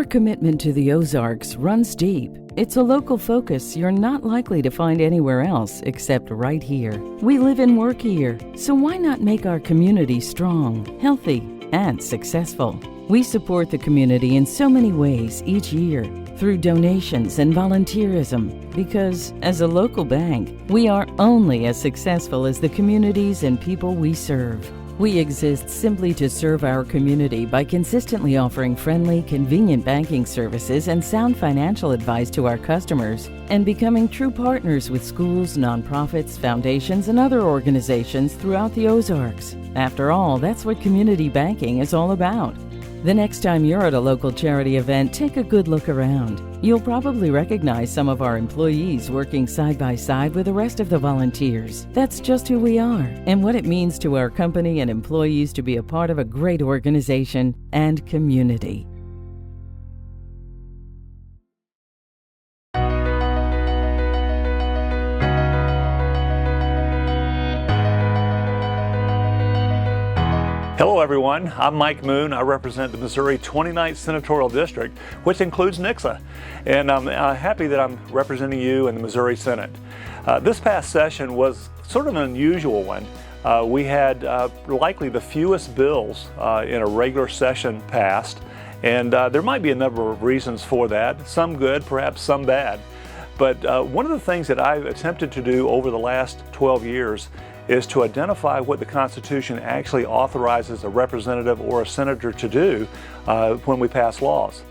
commitment to the Ozarks runs deep. It's a local focus you're not likely to find anywhere else except right here. We live and work here, so why not make our community strong, healthy, and successful? We support the community in so many ways each year, through donations and volunteerism, because as a local bank, we are only as successful as the communities and people we serve. We exist simply to serve our community by consistently offering friendly, convenient banking services and sound financial advice to our customers, and becoming true partners with schools, nonprofits, foundations, and other organizations throughout the Ozarks. After all, that's what community banking is all about. The next time you're at a local charity event, take a good look around. You'll probably recognize some of our employees working side by side with the rest of the volunteers. That's just who we are and what it means to our company and employees to be a part of a great organization and community. Hello everyone, I'm Mike Moon. I represent the Missouri 29th Senatorial District, which includes Nixa. And I'm happy that I'm representing you in the Missouri Senate. This past session was sort of an unusual one. We had likely the fewest bills in a regular session passed, and there might be a number of reasons for that, some good, perhaps some bad. But one of the things that I've attempted to do over the last 12 years is to identify what the Constitution actually authorizes a representative or a senator to do when we pass laws.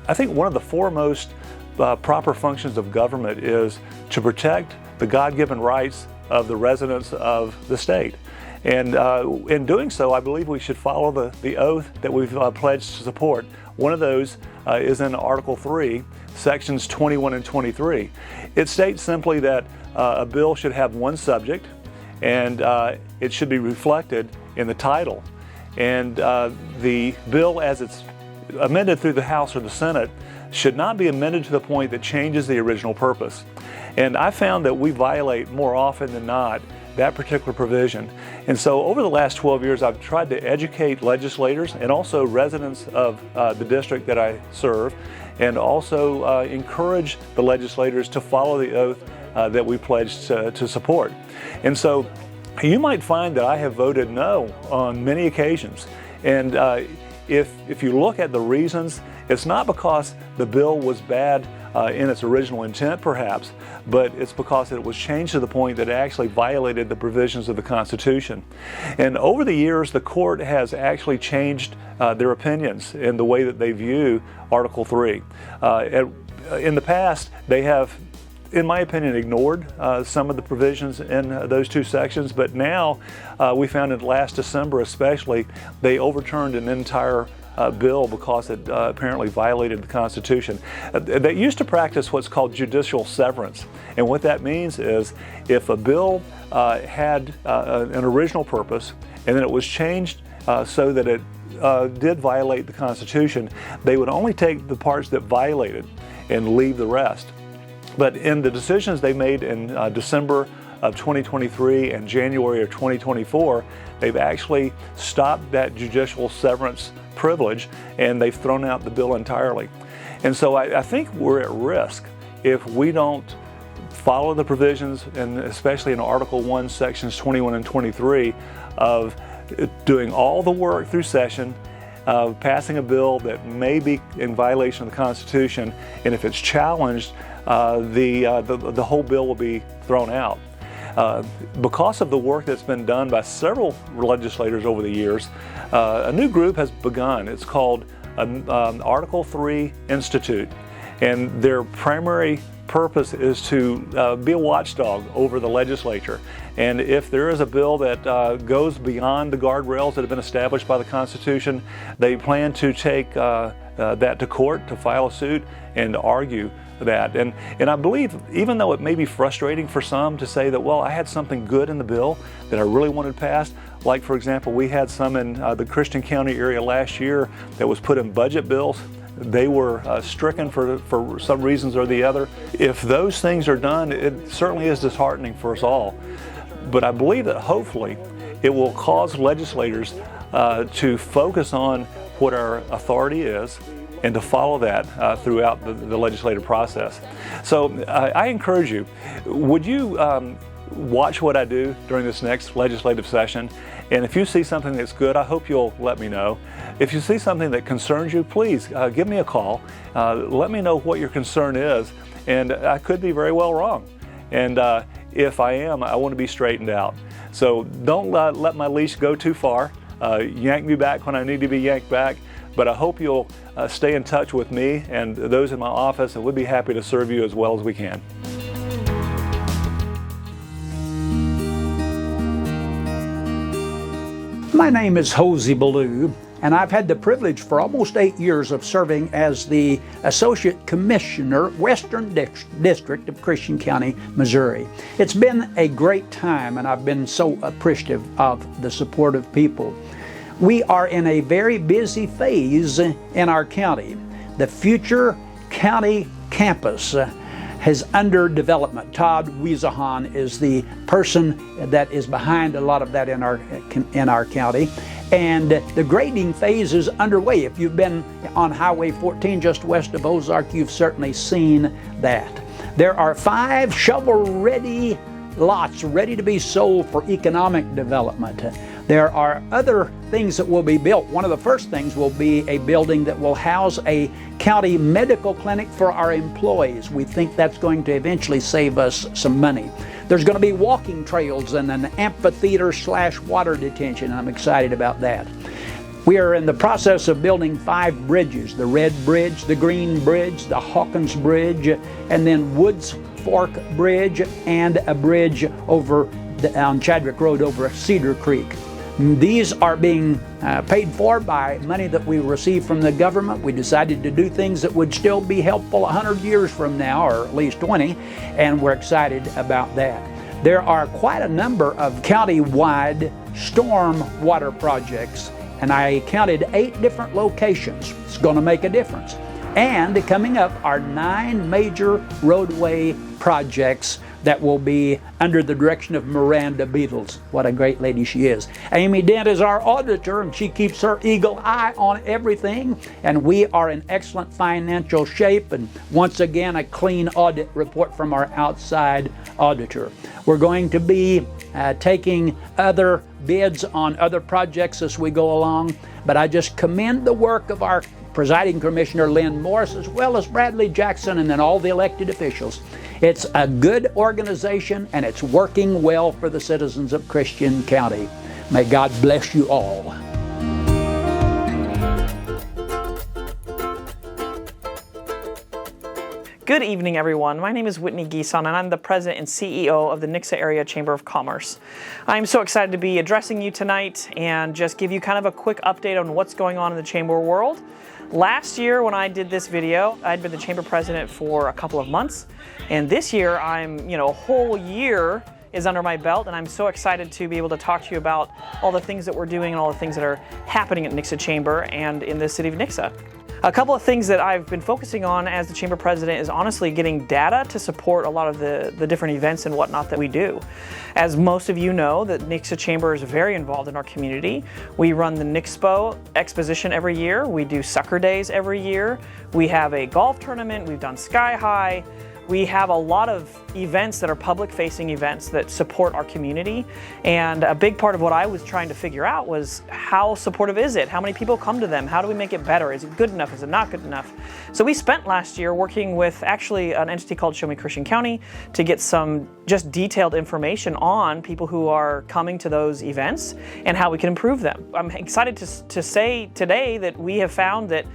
I think one of the foremost proper functions of government is to protect the God-given rights of the residents of the state. And in doing so, I believe we should follow the oath that we've pledged to support. One of those is in Article 3, Sections 21 and 23. It states simply that a bill should have one subject, and it should be reflected in the title. And the bill, as it's amended through the House or the Senate, should not be amended to the point that changes the original purpose. And I found that we violate more often than not that particular provision. And so over the last 12 years, I've tried to educate legislators and also residents of the district that I serve, and also encourage the legislators to follow the oath that we pledged to support. And so you might find that I have voted no on many occasions. And if you look at the reasons, it's not because the bill was bad in its original intent perhaps, but it's because it was changed to the point that it actually violated the provisions of the Constitution. And over the years, the court has actually changed their opinions in the way that they view Article 3. In the past, they have, in my opinion, ignored some of the provisions in those two sections, but now we found in last December especially, they overturned an entire bill because it apparently violated the Constitution. They used to practice what's called judicial severance, and what that means is if a bill had an original purpose and then it was changed so that it did violate the Constitution, they would only take the parts that violated and leave the rest. But in the decisions they made in December of 2023 and January of 2024, they've actually stopped that judicial severance privilege, and they've thrown out the bill entirely. And so I think we're at risk if we don't follow the provisions, and especially in Article 1, Sections 21 and 23, of doing all the work through session, passing a bill that may be in violation of the Constitution, and if it's challenged, the whole bill will be thrown out. Because of the work that's been done by several legislators over the years, a new group has begun. It's called Article 3 Institute, and their primary purpose is to be a watchdog over the legislature. And if there is a bill that goes beyond the guardrails that have been established by the Constitution, they plan to take that to court to file a suit and argue that. And I believe, even though it may be frustrating for some to say that, well, I had something good in the bill that I really wanted passed, like for example, we had some in the Christian County area last year that was put in budget bills. They were stricken for some reasons or the other. If those things are done, it certainly is disheartening for us all. But I believe that hopefully it will cause legislators to focus on what our authority is and to follow that throughout the legislative process. So I encourage you, would you watch what I do during this next legislative session? And if you see something that's good, I hope you'll let me know. If you see something that concerns you, please give me a call. Let me know what your concern is, and I could be very well wrong. And if I am, I want to be straightened out. So don't let my leash go too far. Yank me back when I need to be yanked back. But I hope you'll stay in touch with me and those in my office, and we'll be happy to serve you as well as we can. My name is Hosey Ballou, and I've had the privilege for almost 8 years of serving as the Associate Commissioner, Western District of Christian County, Missouri. It's been a great time, and I've been so appreciative of the support of people. We are in a very busy phase in our county. The future county campus is under development. Todd Wiesahan is the person that is behind a lot of that in our county. And the grading phase is underway. If you've been on Highway 14 just west of Ozark, you've certainly seen that. There are 5 shovel-ready lots ready to be sold for economic development. There are other things that will be built. One of the first things will be a building that will house a county medical clinic for our employees. We think that's going to eventually save us some money. There's going to be walking trails and an amphitheater / water detention. I'm excited about that. We are in the process of building 5 bridges: the Red Bridge, the Green Bridge, the Hawkins Bridge, and then Woods Fork Bridge, and a bridge over on Chadwick Road over Cedar Creek. These are being paid for by money that we received from the government. We decided to do things that would still be helpful 100 years from now, or at least 20, and we're excited about that. There are quite a number of county-wide storm water projects, and I counted 8 different locations. It's going to make a difference. And coming up are 9 major roadway projects that will be under the direction of Miranda Beatles. What a great lady she is. Amy Dent is our auditor, and she keeps her eagle eye on everything, and we are in excellent financial shape, and once again a clean audit report from our outside auditor. We're going to be taking other bids on other projects as we go along, but I just commend the work of our Presiding Commissioner Lynn Morris, as well as Bradley Jackson, and then all the elected officials. It's a good organization, and it's working well for the citizens of Christian County. May God bless you all. Good evening, everyone. My name is Whitney Geeson, and I'm the President and CEO of the Nixa Area Chamber of Commerce. I'm so excited to be addressing you tonight and just give you kind of a quick update on what's going on in the chamber world. Last year when I did this video, I'd been the chamber president for a couple of months, and this year a whole year is under my belt, and I'm so excited to be able to talk to you about all the things that we're doing and all the things that are happening at Nixa Chamber and in the city of Nixa. A couple of things that I've been focusing on as the chamber president is honestly getting data to support a lot of the different events and whatnot that we do. As most of you know, the Nixa Chamber is very involved in our community. We run the Nixpo exposition every year. We do Sucker Days every year. We have a golf tournament. We've done Sky High. We have a lot of events that are public-facing events that support our community, and a big part of what I was trying to figure out was how supportive is it? How many people come to them? How do we make it better? Is it good enough? Is it not good enough? So we spent last year working with actually an entity called Show Me Christian County to get some just detailed information on people who are coming to those events and how we can improve them. I'm excited to say today that we have found that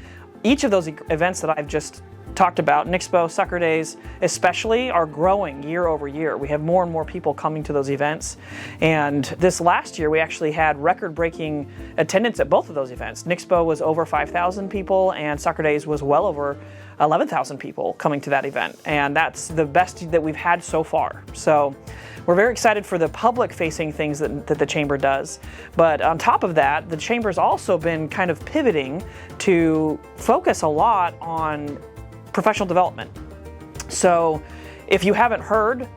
each of those events that I've just talked about, Nixpo, Sucker Days especially, are growing year over year. We have more and more people coming to those events. And this last year, we actually had record-breaking attendance at both of those events. Nixpo was over 5,000 people, and Sucker Days was well over 11,000 people coming to that event. And that's the best that we've had so far. So we're very excited for the public-facing things that the Chamber does. But on top of that, the Chamber's also been kind of pivoting to focus a lot on professional development. So If you haven't heard,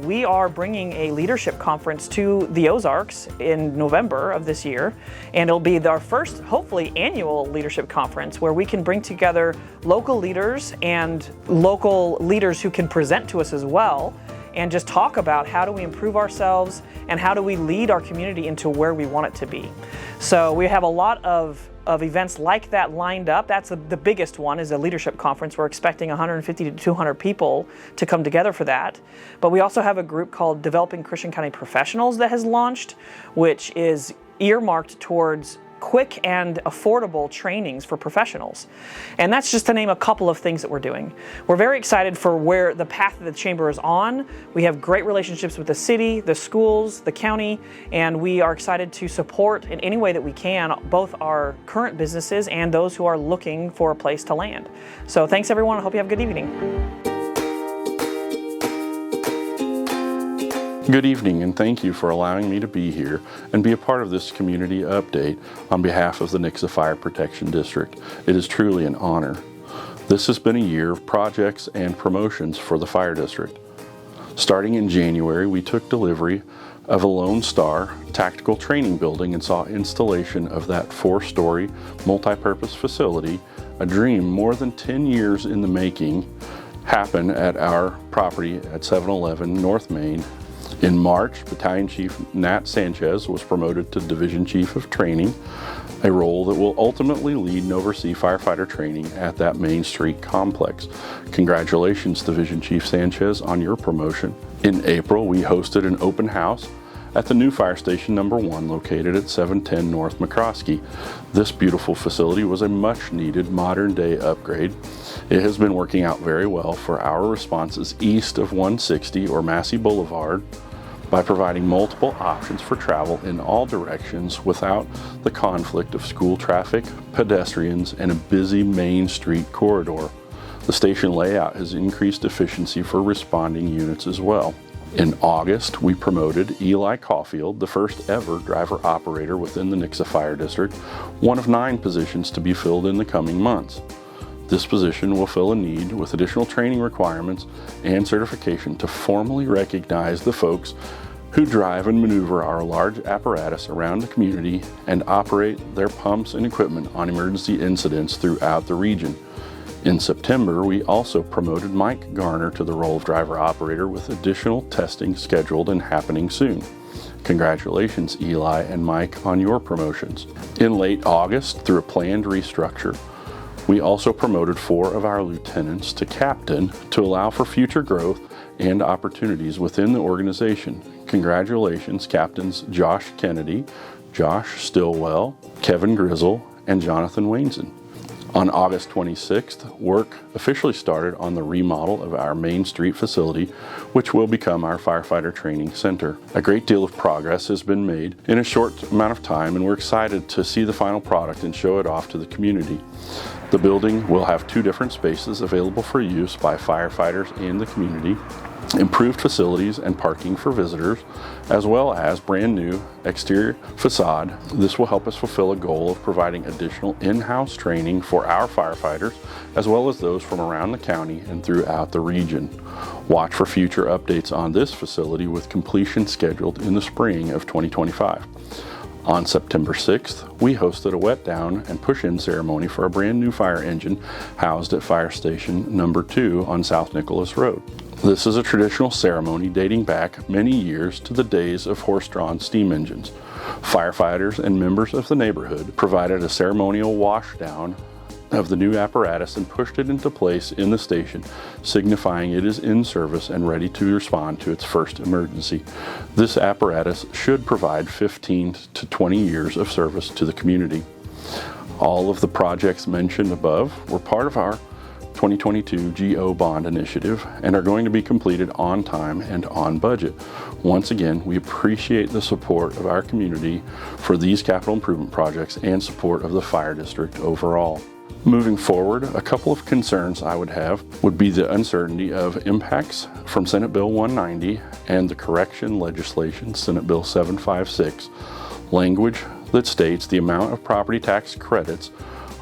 we are bringing a leadership conference to the Ozarks in November of this year, and it'll be our first, hopefully, annual leadership conference where we can bring together local leaders and local leaders who can present to us as well, and just talk about how do we improve ourselves and how do we lead our community into where we want it to be. So we have a lot of events like that lined up. That's the biggest one, is a leadership conference. We're expecting 150 to 200 people to come together for that. But we also have a group called Developing Christian County Professionals that has launched, which is earmarked towards quick and affordable trainings for professionals. And that's just to name a couple of things that we're doing. We're very excited for where the path that the Chamber is on. We have great relationships with the city, the schools, the county, and we are excited to support in any way that we can both our current businesses and those who are looking for a place to land. So thanks everyone. I hope you have a good evening. Good evening, and thank you for allowing me to be here and be a part of this community update on behalf of the Nixa Fire Protection District. It is truly an honor. This has been a year of projects and promotions for the fire district. Starting in January, we took delivery of a Lone Star tactical training building and saw installation of that 4-story multi-purpose facility, a dream more than 10 years in the making, happen at our property at 711 North Main. In March, Battalion Chief Nat Sanchez was promoted to Division Chief of Training, a role that will ultimately lead and oversee firefighter training at that Main Street complex. Congratulations, Division Chief Sanchez, on your promotion. In April, we hosted an open house at the new Fire Station Number 1 located at 710 North McCroskey. This beautiful facility was a much-needed modern-day upgrade. It has been working out very well for our responses east of 160 or Massey Boulevard by providing multiple options for travel in all directions without the conflict of school traffic, pedestrians, and a busy Main Street corridor. The station layout has increased efficiency for responding units as well. In August, we promoted Eli Caulfield, the first ever driver operator within the Nixa Fire District, one of 9 positions to be filled in the coming months. This position will fill a need with additional training requirements and certification to formally recognize the folks who drive and maneuver our large apparatus around the community and operate their pumps and equipment on emergency incidents throughout the region. In September, we also promoted Mike Garner to the role of driver operator with additional testing scheduled and happening soon. Congratulations, Eli and Mike, on your promotions. In late August, through a planned restructure, we also promoted 4 of our lieutenants to captain to allow for future growth and opportunities within the organization. Congratulations, Captains Josh Kennedy, Josh Stillwell, Kevin Grizzle, and Jonathan Wainson. On August 26th, work officially started on the remodel of our Main Street facility, which will become our firefighter training center. A great deal of progress has been made in a short amount of time, and we're excited to see the final product and show it off to the community. The building will have 2 different spaces available for use by firefighters and the community, improved facilities and parking for visitors, as well as brand new exterior facade. This will help us fulfill a goal of providing additional in-house training for our firefighters, as well as those from around the county and throughout the region. Watch for future updates on this facility with completion scheduled in the spring of 2025. On September 6th, we hosted a wet down and push-in ceremony for a brand new fire engine housed at Fire Station Number 2 on South Nicholas Road. This is a traditional ceremony dating back many years to the days of horse-drawn steam engines. Firefighters and members of the neighborhood provided a ceremonial washdown of the new apparatus and pushed it into place in the station, signifying it is in service and ready to respond to its first emergency. This apparatus should provide 15 to 20 years of service to the community. All of the projects mentioned above were part of our 2022 GO Bond Initiative and are going to be completed on time and on budget. Once again, we appreciate the support of our community for these capital improvement projects and support of the fire district overall. Moving forward, a couple of concerns I would have would be the uncertainty of impacts from Senate Bill 190 and the correction legislation, Senate Bill 756, language that states the amount of property tax credits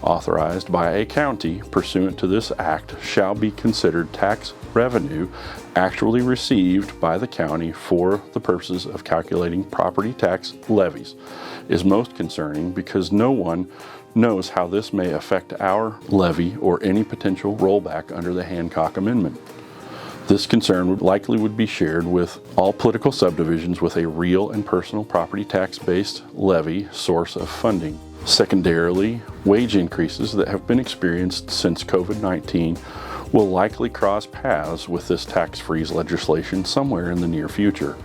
authorized by a county pursuant to this act shall be considered tax revenue actually received by the county for the purposes of calculating property tax levies is most concerning because no one knows how this may affect our levy or any potential rollback under the Hancock Amendment. This concern would be shared with all political subdivisions with a real and personal property tax-based levy source of funding. Secondarily, wage increases that have been experienced since COVID-19 will likely cross paths with this tax freeze legislation somewhere in the near future.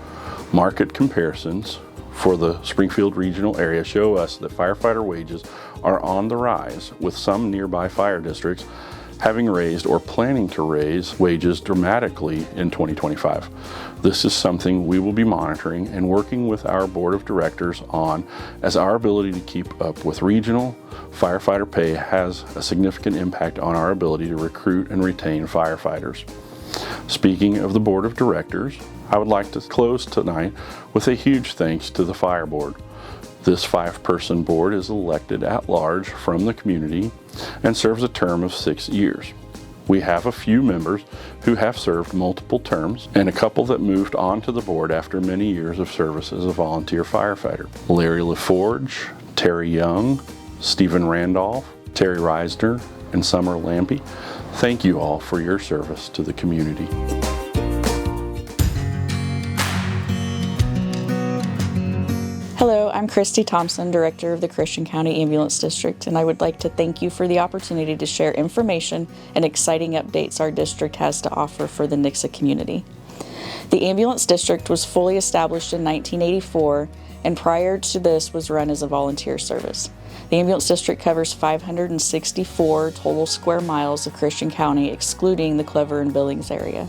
Market comparisons for the Springfield regional area show us that firefighter wages are on the rise, with some nearby fire districts having raised or planning to raise wages dramatically in 2025. This is something we will be monitoring and working with our board of directors on, as our ability to keep up with regional firefighter pay has a significant impact on our ability to recruit and retain firefighters. Speaking of the board of directors, I would like to close tonight with a huge thanks to the fire board. This 5-person board is elected at large from the community and serves a term of 6 years. We have a few members who have served multiple terms and a couple that moved on to the board after many years of service as a volunteer firefighter. Larry LaForge, Terry Young, Stephen Randolph, Terry Reisner, and Summer Lampy. Thank you all for your service to the community. Hello, I'm Christy Thompson, Director of the Christian County Ambulance District, and I would like to thank you for the opportunity to share information and exciting updates our district has to offer for the Nixa community. The Ambulance District was fully established in 1984, and prior to this was run as a volunteer service. The Ambulance District covers 564 total square miles of Christian County, excluding the Clover and Billings area.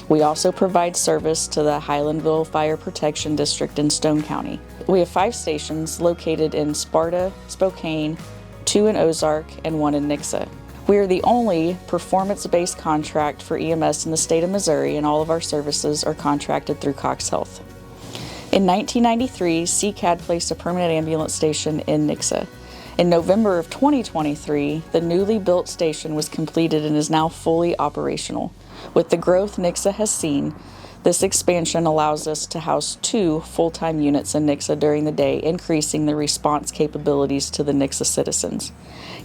We also provide service to the Highlandville Fire Protection District in Stone County. We have 5 stations located in Sparta, Spokane, 2 in Ozark, and 1 in Nixa. We are the only performance-based contract for EMS in the state of Missouri, and all of our services are contracted through Cox Health. In 1993, CCAD placed a permanent ambulance station in Nixa. In November of 2023, the newly built station was completed and is now fully operational. With the growth Nixa has seen, this expansion allows us to house 2 full-time units in Nixa during the day, increasing the response capabilities to the Nixa citizens.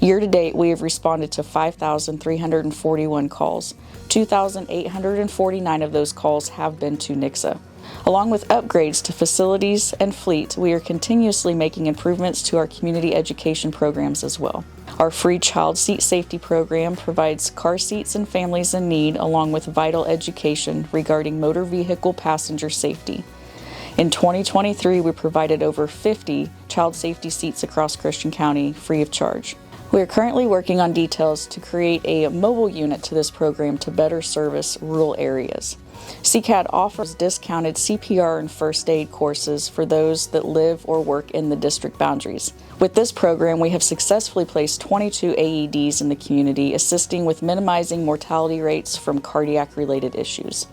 Year to date, we have responded to 5,341 calls. 2,849 of those calls have been to Nixa. Along with upgrades to facilities and fleet, we are continuously making improvements to our community education programs as well. Our free child seat safety program provides car seats and families in need, along with vital education regarding motor vehicle passenger safety. In 2023, we provided over 50 child safety seats across Christian County free of charge. We are currently working on details to create a mobile unit to this program to better service rural areas. CCAD offers discounted CPR and first aid courses for those that live or work in the district boundaries. With this program, we have successfully placed 22 AEDs in the community, assisting with minimizing mortality rates from cardiac-related issues.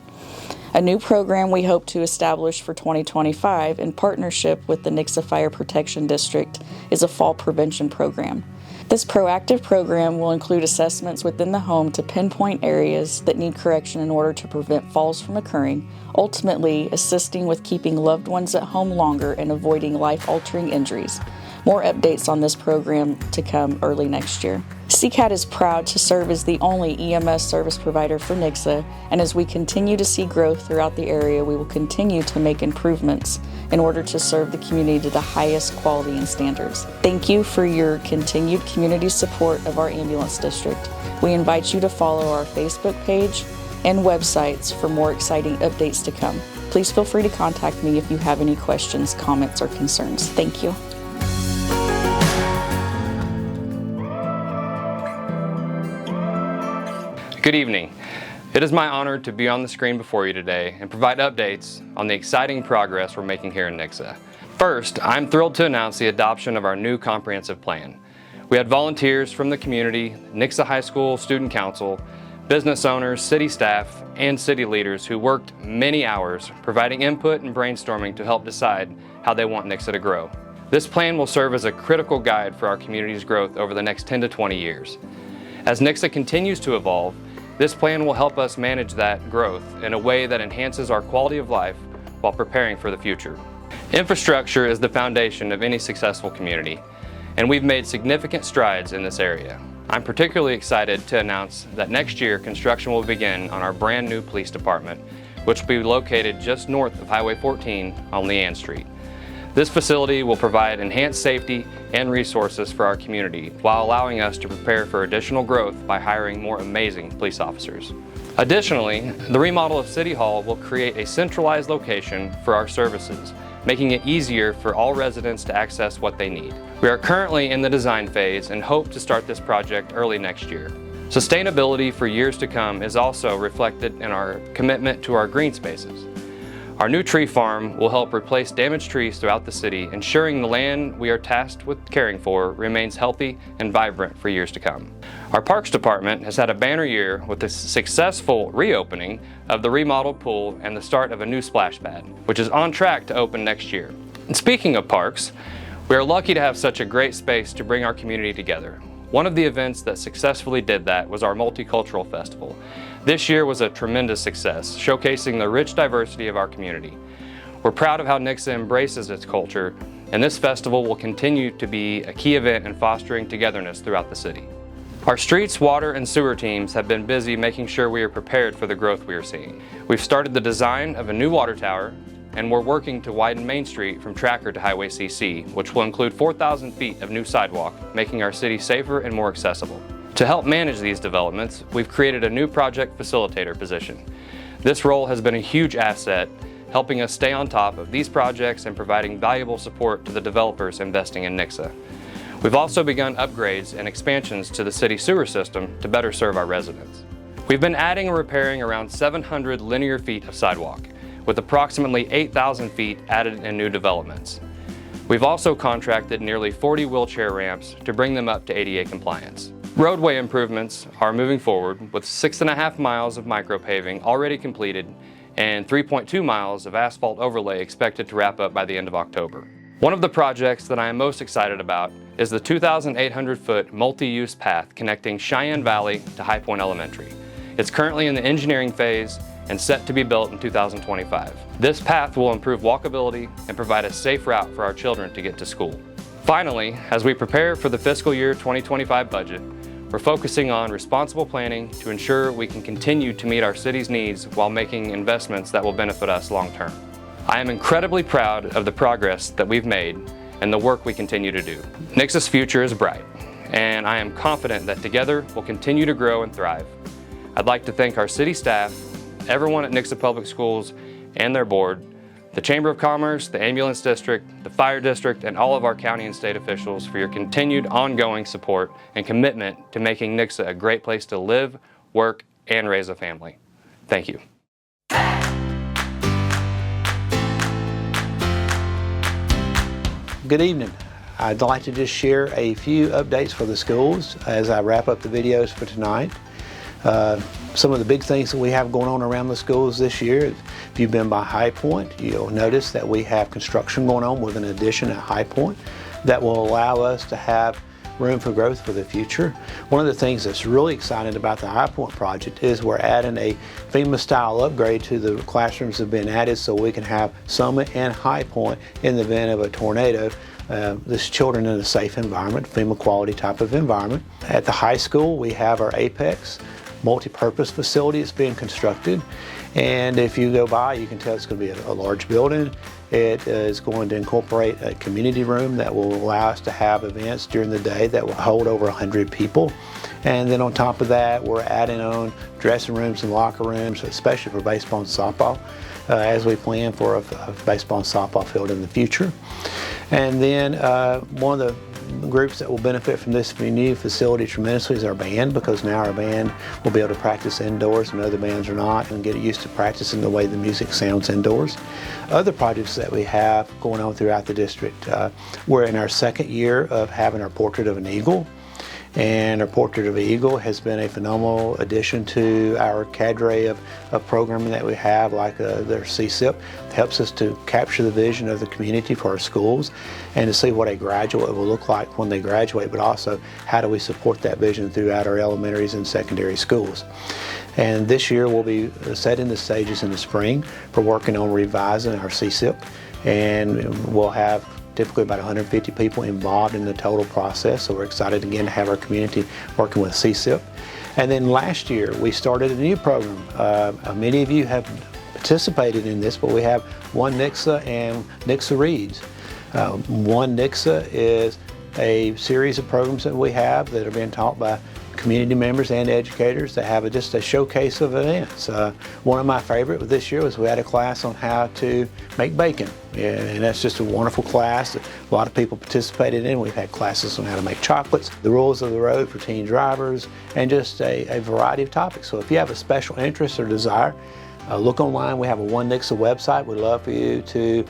A new program we hope to establish for 2025 in partnership with the Nixa Fire Protection District is a fall prevention program. This proactive program will include assessments within the home to pinpoint areas that need correction in order to prevent falls from occurring, ultimately assisting with keeping loved ones at home longer and avoiding life-altering injuries. More updates on this program to come early next year. CCAD is proud to serve as the only EMS service provider for Nixa, and as we continue to see growth throughout the area, we will continue to make improvements in order to serve the community to the highest quality and standards. Thank you for your continued community support of our ambulance district. We invite you to follow our Facebook page and websites for more exciting updates to come. Please feel free to contact me if you have any questions, comments, or concerns. Thank you. Good evening. It is my honor to be on the screen before you today and provide updates on the exciting progress we're making here in Nixa. First, I'm thrilled to announce the adoption of our new comprehensive plan. We had volunteers from the community, Nixa High School Student Council, business owners, city staff, and city leaders who worked many hours providing input and brainstorming to help decide how they want Nixa to grow. This plan will serve as a critical guide for our community's growth over the next 10 to 20 years. As Nixa continues to evolve, this plan will help us manage that growth in a way that enhances our quality of life while preparing for the future. Infrastructure is the foundation of any successful community, and we've made significant strides in this area. I'm particularly excited to announce that next year construction will begin on our brand new police department, which will be located just north of Highway 14 on Leanne Street. This facility will provide enhanced safety and resources for our community while allowing us to prepare for additional growth by hiring more amazing police officers. Additionally, the remodel of City Hall will create a centralized location for our services, making it easier for all residents to access what they need. We are currently in the design phase and hope to start this project early next year. Sustainability for years to come is also reflected in our commitment to our green spaces. Our new tree farm will help replace damaged trees throughout the city, ensuring the land we are tasked with caring for remains healthy and vibrant for years to come. Our Parks Department has had a banner year with the successful reopening of the remodeled pool and the start of a new splash pad, which is on track to open next year. And speaking of parks, we are lucky to have such a great space to bring our community together. One of the events that successfully did that was our Multicultural Festival. This year was a tremendous success, showcasing the rich diversity of our community. We're proud of how Nixa embraces its culture, and this festival will continue to be a key event in fostering togetherness throughout the city. Our streets, water, and sewer teams have been busy making sure we are prepared for the growth we are seeing. We've started the design of a new water tower, and we're working to widen Main Street from Tracker to Highway CC, which will include 4,000 feet of new sidewalk, making our city safer and more accessible. To help manage these developments, we've created a new project facilitator position. This role has been a huge asset, helping us stay on top of these projects and providing valuable support to the developers investing in Nixa. We've also begun upgrades and expansions to the city sewer system to better serve our residents. We've been adding and repairing around 700 linear feet of sidewalk, with approximately 8,000 feet added in new developments. We've also contracted nearly 40 wheelchair ramps to bring them up to ADA compliance. Roadway improvements are moving forward with 6.5 miles of micropaving already completed and 3.2 miles of asphalt overlay expected to wrap up by the end of October. One of the projects that I am most excited about is the 2,800-foot multi-use path connecting Cheyenne Valley to High Point Elementary. It's currently in the engineering phase and set to be built in 2025. This path will improve walkability and provide a safe route for our children to get to school. Finally, as we prepare for the fiscal year 2025 budget, we're focusing on responsible planning to ensure we can continue to meet our city's needs while making investments that will benefit us long term. I am incredibly proud of the progress that we've made and the work we continue to do. Nixa's future is bright, and I am confident that together we'll continue to grow and thrive. I'd like to thank our city staff, everyone at Nixa Public Schools and their board, the Chamber of Commerce, the Ambulance District, the Fire District, and all of our county and state officials for your continued ongoing support and commitment to making Nixa a great place to live, work, and raise a family. Thank you. Good evening. I'd like to just share a few updates for the schools as I wrap up the videos for tonight. Some of the big things that we have going on around the schools this year, if you've been by High Point, you'll notice that we have construction going on with an addition at High Point that will allow us to have room for growth for the future. One of the things that's really exciting about the High Point project is we're adding a FEMA style upgrade to the classrooms that have been added so we can have Summit and High Point in the event of a tornado. This children in a safe environment, FEMA quality type of environment. At the high school, we have our Apex multi-purpose facility that's being constructed, and if you go by you can tell it's going to be a large building. It is going to incorporate a community room that will allow us to have events during the day that will hold over 100 people, and then on top of that we're adding on dressing rooms and locker rooms, especially for baseball and softball, as we plan for a baseball and softball field in the future. And then one of the groups that will benefit from this new facility tremendously is our band, because now our band will be able to practice indoors and other bands are not, and get used to practicing the way the music sounds indoors. Other projects that we have going on throughout the district, we're in our second year of having our Portrait of an Eagle, and our Portrait of an Eagle has been a phenomenal addition to our cadre of programming that we have, like their CSIP. It helps us to capture the vision of the community for our schools and to see what a graduate will look like when they graduate, but also how do we support that vision throughout our elementaries and secondary schools. And this year we'll be setting the stages in the spring for working on revising our CSIP, and we'll have typically about 150 people involved in the total process, so we're excited again to have our community working with CSIP. And then last year we started a new program. Many of you have participated in this, but we have One Nixa and Nixa Reads. One Nixa is a series of programs that we have that are being taught by community members and educators that have just a showcase of events. One of my favorite this year was we had a class on how to make bacon, and that's just a wonderful class that a lot of people participated in. We've had classes on how to make chocolates, the rules of the road for teen drivers, and just a variety of topics. So if you have a special interest or desire, look online. We have a One Nixa website. We'd love for you to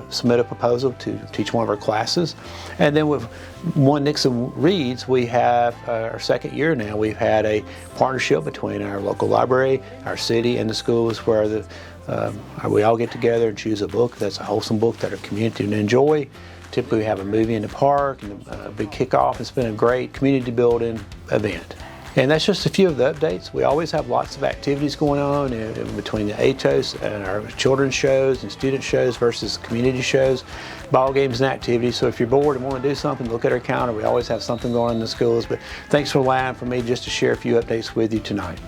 submit a proposal to teach one of our classes. And then with One Nixa Reads, we have our second year now. We've had a partnership between our local library, our city, and the schools where we all get together and choose a book that's a wholesome book that our community can enjoy. Typically we have a movie in the park and a big kickoff. It's been a great community building event. And that's just a few of the updates. We always have lots of activities going on in between the ATOS and our children's shows and student shows versus community shows, ball games and activities. So if you're bored and want to do something, look at our calendar. We always have something going on in the schools. But thanks for allowing for me just to share a few updates with you tonight.